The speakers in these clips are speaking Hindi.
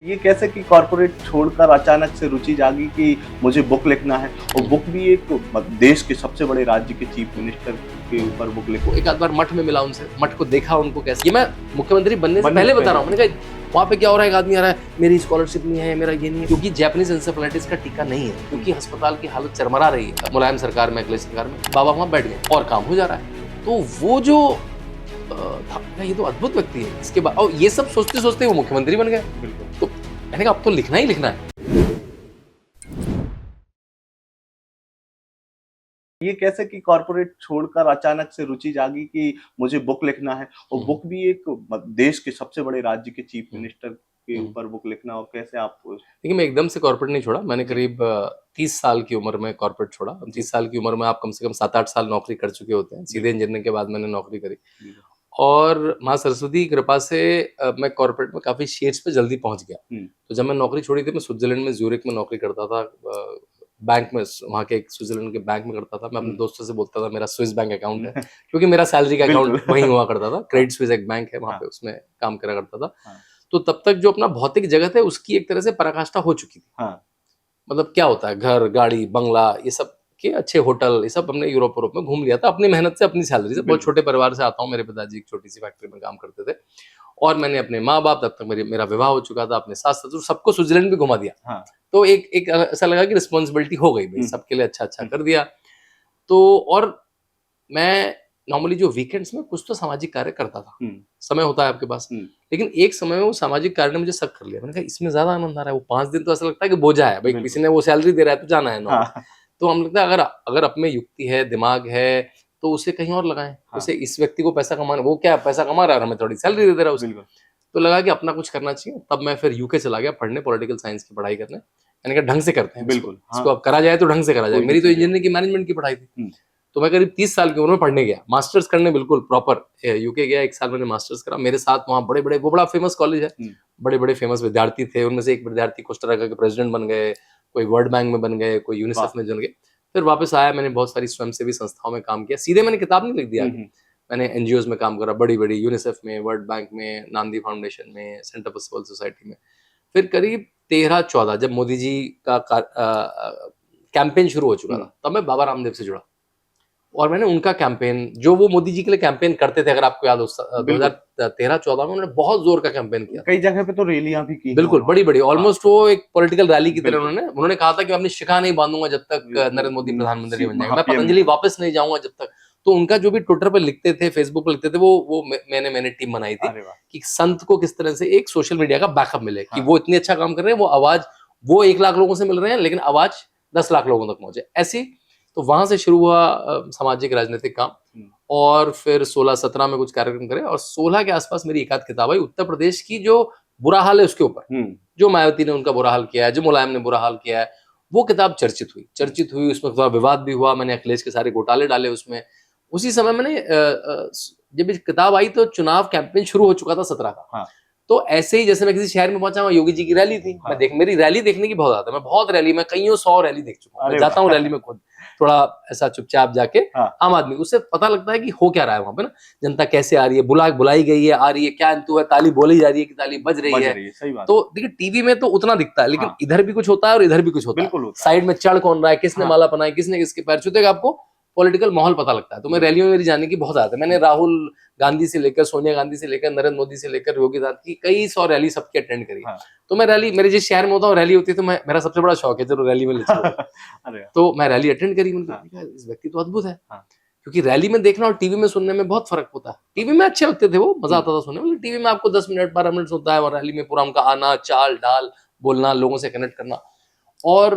ये कैसे कि कॉर्पोरेट छोड़कर अचानक से रुचि जागी कि मुझे बुक लिखना है और बुक भी एक देश के सबसे बड़े राज्य के चीफ मिनिस्टर के ऊपर बुक लिखो। एक आध बार मठ में मिला उनसे, मठ को देखा उनको कैसे, ये मैं मुख्यमंत्री बनने से पहले बता रहा हूँ। मैंने कहा वहाँ पे क्या हो रहा है, एक आदमी आ रहा है, मेरी स्कॉलरशिप नहीं है, मेरा ये नहीं है, क्योंकि जैपनीज एंसेफेलाइटिस का टीका नहीं है, क्योंकि अस्पताल की हालत चरमरा रही है। मुलायम सरकार में, अखिलेश सरकार में, बाबा वहाँ बैठ गए और काम हो जा रहा है। तो वो जो था, ये तो अद्भुत व्यक्ति है। इसके बाद और ये सब सोचते सोचते वो मुख्यमंत्री बन गए। तो मैंने कहा अब तो लिखना ही लिखना है। ये कैसे कि कॉर्पोरेट छोड़कर अचानक से रुचि जागी कि मुझे बुक लिखना है और बुक भी एक देश के सबसे बड़े राज्य के चीफ मिनिस्टर के ऊपर बुक लिखना, और कैसे आप? देखिए, मैं एकदम से कॉर्पोरेट नहीं छोड़ा। मैंने करीब 30 साल की उम्र में कॉर्पोरेट छोड़ा। 30 साल की उम्र में आप कम से कम 7-8 साल नौकरी कर चुके होते हैं। सीधे इंजीनियरिंग के बाद मैंने नौकरी करी और माँ सरस्वती की कृपा से मैं कॉर्पोरेट में काफी शेड्स पे जल्दी पहुंच गया। तो जब मैं नौकरी छोड़ी थी, मैं स्विट्जरलैंड में ज्यूरिख में नौकरी करता था, बैंक में, वहाँ के एक स्विट्जरलैंड के बैंक में करता था। मैं अपने दोस्तों से बोलता था मेरा स्विस बैंक अकाउंट है, क्योंकि मेरा सैलरी का अकाउंट वहीं हुआ करता था। क्रेडिट स्विस एक बैंक है वहाँ पे, उसमें काम करा करता था। तो तब तक जो अपना भौतिक जगत है उसकी एक तरह से पराकाष्ठा हो चुकी थी। मतलब क्या होता है, घर, गाड़ी, बंगला, ये सब के अच्छे होटल, ये सब हमने यूरोप में घूम लिया था अपनी मेहनत से, अपनी सैलरी से। बहुत छोटे परिवार से आता हूँ। मेरे पिताजी एक छोटी सी फैक्ट्री में काम करते थे और मैंने अपने माँ बाप, तब तक मेरा विवाह हो चुका था, अपने सास ससुर सबको स्विट्जरलैंड भी घुमा दिया। तो एक ऐसा लगा कि रिस्पॉन्सिबिलिटी हो गई भाई, सबके लिए अच्छा कर दिया। तो और मैं नॉर्मली जो वीकेंड्स में कुछ तो सामाजिक कार्य करता था। समय होता है आपके पास, लेकिन एक समय में वो सामाजिक कार्य ने मुझे शक कर लिया। मैंने कहा इसमें ज्यादा आनंद आ रहा है। वो 5 दिन तो ऐसा लगता है कि बोझा है भाई, किसी ने वो सैलरी दे रहा है तो जाना है ना। तो हम लगता है अगर अपने युक्ति है, दिमाग है, तो उसे कहीं और लगाएं। उसे इस व्यक्ति को पैसा कमाना, वो क्या पैसा कमा रहा है, हमें थोड़ी सैलरी दे रहा है उसको। तो लगा कि अपना कुछ करना चाहिए। तब मैं फिर यूके चला गया पढ़ने, पॉलिटिकल साइंस की पढ़ाई करने। मैंने कहा ढंग से करते हैं इसको अब करा जाए तो ढंग से करा जाए। मेरी तो इंजीनियरिंग की, मैनेजमेंट की पढ़ाई थी। तो मैं करीब 30 साल की उम्र में पढ़ने गया, मास्टर्स करने, बिल्कुल प्रॉपर यूके गया। 1 साल मैंने मास्टर्स करा। मेरे साथ वहाँ बड़े वो बड़ा फेमस कॉलेज है, बड़े फेमस विद्यार्थी थे। उनमें से एक विद्यार्थी कोस्टारिका के प्रेसिडेंट बन गए, कोई वर्ल्ड बैंक में बन गए, कोई यूनिसेफ में बन गए। फिर वापस आया, मैंने बहुत सारी स्वयंसेवी संस्थाओं में काम किया। सीधे मैंने किताब नहीं लिख दिया। मैंने एनजीओ में काम करा, बड़ी यूनिसेफ में, वर्ल्ड बैंक में, नांदी फाउंडेशन में, सेंटर फॉर सिविल सोसाइटी में। फिर करीब 13-14 जब मोदी जी का कैंपेन शुरू हो चुका था, तब मैं बाबा रामदेव से जुड़ा और मैंने उनका कैंपेन, जो वो मोदी जी के लिए कैंपेन करते थे, अगर आपको याद हो, 2013-14 में उन्होंने बहुत जोर का कैंपेन किया। कई जगह पे तो रैलियां भी की, बिल्कुल बड़ी ऑलमोस्ट वो एक पॉलिटिकल रैली की तरह। उन्होंने कहा था कि मैं अपनी शिखा नहीं बांधूंगा जब तक नरेंद्र मोदी प्रधानमंत्री बन जाएगा, मैं पतंजलि वापस नहीं जाऊंगा जब तक। तो उनका जो भी ट्विटर पर लिखते थे, फेसबुक पर लिखते थे, वो मैंने टीम बनाई थी कि संत को किस तरह से एक सोशल मीडिया का बैकअप मिले, कि वो इतनी अच्छा काम कर रहे हैं, वो आवाज, वो 1 लाख लोगों से मिल रहे हैं, लेकिन आवाज 10 लाख लोगों तक पहुंचे, ऐसी। तो वहां से शुरू हुआ सामाजिक राजनीतिक काम। और फिर 16-17 में कुछ कार्यक्रम करे और 16 के आसपास मेरी एक आध किताब आई उत्तर प्रदेश की, जो बुरा हाल है उसके ऊपर, जो मायावती ने उनका बुरा हाल किया है, जो मुलायम ने बुरा हाल किया है। वो किताब चर्चित हुई। उसमें थोड़ा विवाद भी हुआ। मैंने अखिलेश के सारे घोटाले डाले उसमें। उसी समय मैंने जब किताब आई तो चुनाव कैंपेन शुरू हो चुका था 17 का। तो ऐसे ही जैसे मैं किसी शहर में पहुंचा, वहाँ योगी जी की रैली थी। मेरी रैली देखने की बहुत आदत है। मैं बहुत रैली, मैं कईयों 100 रैली देख चुका हूँ। मैं जाता हूँ रैली में खुद, थोड़ा ऐसा चुपचाप जाके। आम आदमी, उससे पता लगता है कि हो क्या रहा है वहां पे ना, जनता कैसे आ रही है, बुलाई गई है, आ रही है, क्या इंतु है, ताली बोली जा रही है कि ताली बज रही है। तो देखिए टीवी में तो उतना दिखता है, लेकिन इधर भी कुछ होता है और इधर भी कुछ होता है। साइड में चढ़ कौन रहा है, किसने माला पहनाई, किसने किसके पैर छूते, आपको पॉलिटिकल माहौल पता लगता है। तो मैं रैलियों में मेरी जाने की बहुत आदत है। मैंने राहुल गांधी से लेकर, सोनिया गांधी से लेकर, नरेंद्र मोदी से लेकर, योगी आदित्यनाथ की कई 100 रैली सबकी अटेंड करी। तो मैं रैली, मेरे जिस शहर में होता हूँ रैली होती है, तो मेरा सबसे बड़ा शौक है चलो रैली में ले चलो। तो मैं रैली अटेंड करी। इस व्यक्ति तो अद्भुत है, क्योंकि रैली में देखना और टीवी में सुनने में बहुत फर्क होता है। टीवी में अच्छे लगते थे, वो मजा आता था सुनने में। टीवी में आपको 10 मिनट 12 मिनट होता है, और रैली में पूरा उनका आना, चाल डाल, बोलना, लोगों से कनेक्ट करना। और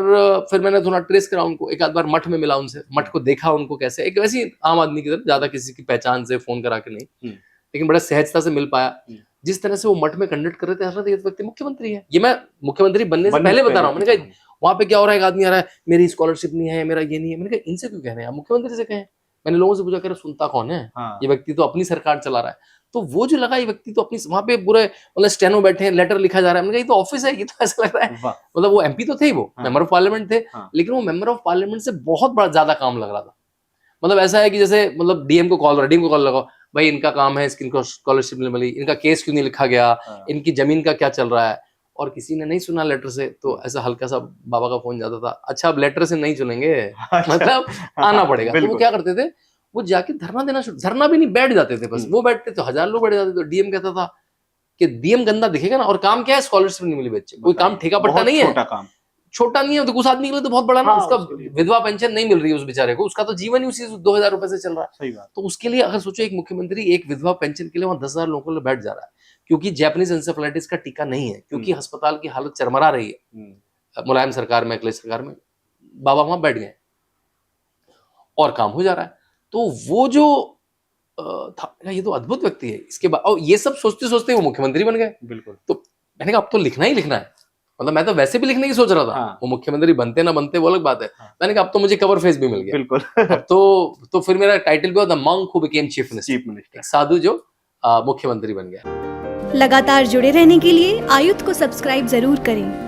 फिर मैंने थोड़ा ट्रेस करा उनको। एक आध बार मठ में मिला उनसे, मठ को देखा उनको कैसे, एक वैसी आम आदमी की तरह, ज्यादा किसी की पहचान से फोन करा के नहीं, लेकिन बड़ा सहजता से मिल पाया। जिस तरह से वो मठ में कंडक्ट कर रहे थे, ऐसा ये व्यक्ति मुख्यमंत्री है। ये मैं मुख्यमंत्री बनने से पहले बता रहा हूँ। मैंने कहा वहां पे क्या हो रहा है, एक आदमी आ रहा है, मेरी स्कॉलरशिप नहीं है, मेरा ये नहीं है। मैंने कहा इनसे क्यों कह रहे हैं, आप मुख्यमंत्री से कहें। मैंने लोगों से पूछा, कह रहे सुनता कौन है, ये व्यक्ति तो अपनी सरकार चला रहा है। तो वो जो लगा, ये व्यक्ति तो अपनी, वहां पे पूरे मतलब स्टेनो बैठे हैं, लेटर लिखा जा रहा है। मैंने कहा ये तो ऑफिस है, ये तो ऐसा लग रहा है मतलब वो एमपी तो थे ही, वो मेंबर ऑफ पार्लियामेंट थे, लेकिन वो मेंबर ऑफ पार्लियामेंट से बहुत बड़ा ज्यादा काम लग रहा था। मतलब ऐसा है कि जैसे मतलब डीएम को कॉल लगाओ, भाई इनका काम है, इनको स्कॉलरशिप नहीं मिली, इनका केस क्यों नहीं लिखा गया, इनकी जमीन का क्या चल रहा है। और किसी ने नहीं सुना लेटर से, तो ऐसा हल्का सा बाबा का फोन जाता था, अच्छा अब लेटर से नहीं चुनेंगे, मतलब आना पड़ेगा। तो वो बिल्कुल। क्या करते थे, वो जाके धरना देना शुरू, धरना भी नहीं, बैठ जाते थे बस। वो बैठते तो 1000 लोग बैठ जाते। तो डीएम कहता था कि डीएम गंदा दिखेगा ना, और काम क्या है, स्कॉलरशिप नहीं मिली बच्चे, कोई काम ठेका पट्टा बहुत नहीं है, छोटा काम, छोटा नहीं है, तो उस आदमी के लिए तो बहुत बड़ा ना। हाँ, उसका उसके लिए। विधवा पेंशन नहीं मिल रही है उस बेचारे को, उसका तो जीवन ही उसी 2000 रुपए से चल रहा है। सही बात। तो उसके लिए अगर सोचो, एक मुख्यमंत्री एक विधवा पेंशन के लिए वहां 10,000 लोगों के लिए बैठ जा रहा है, क्योंकि जैपनीज एंसेफेलाइटिस का टीका नहीं है, क्योंकि अस्पताल की हालत चरमरा रही है मुलायम सरकार में, अखिलेश सरकार में, बाबा वहां बैठ गए और काम हो जा रहा है। तो वो जो था, ये तो अद्भुत व्यक्ति है। इसके बाद और ये सब सोचते सोचते वो मुख्यमंत्री बन गए। बिल्कुल। तो मैंने कहा अब तो लिखना ही लिखना है, मतलब मैं तो वैसे भी लिखने की सोच रहा था। हाँ। वो मुख्यमंत्री बनते ना बनते वो अलग बात है। हाँ। मैंने कहा अब तो मुझे कवर फेस भी मिल गया। बिल्कुल। अब तो फिर मेरा टाइटल भी होता, monk who became chief minister, एक साधु जो मुख्यमंत्री बन गया। लगातार जुड़े रहने के लिए आयुक्त को सब्सक्राइब जरूर करें।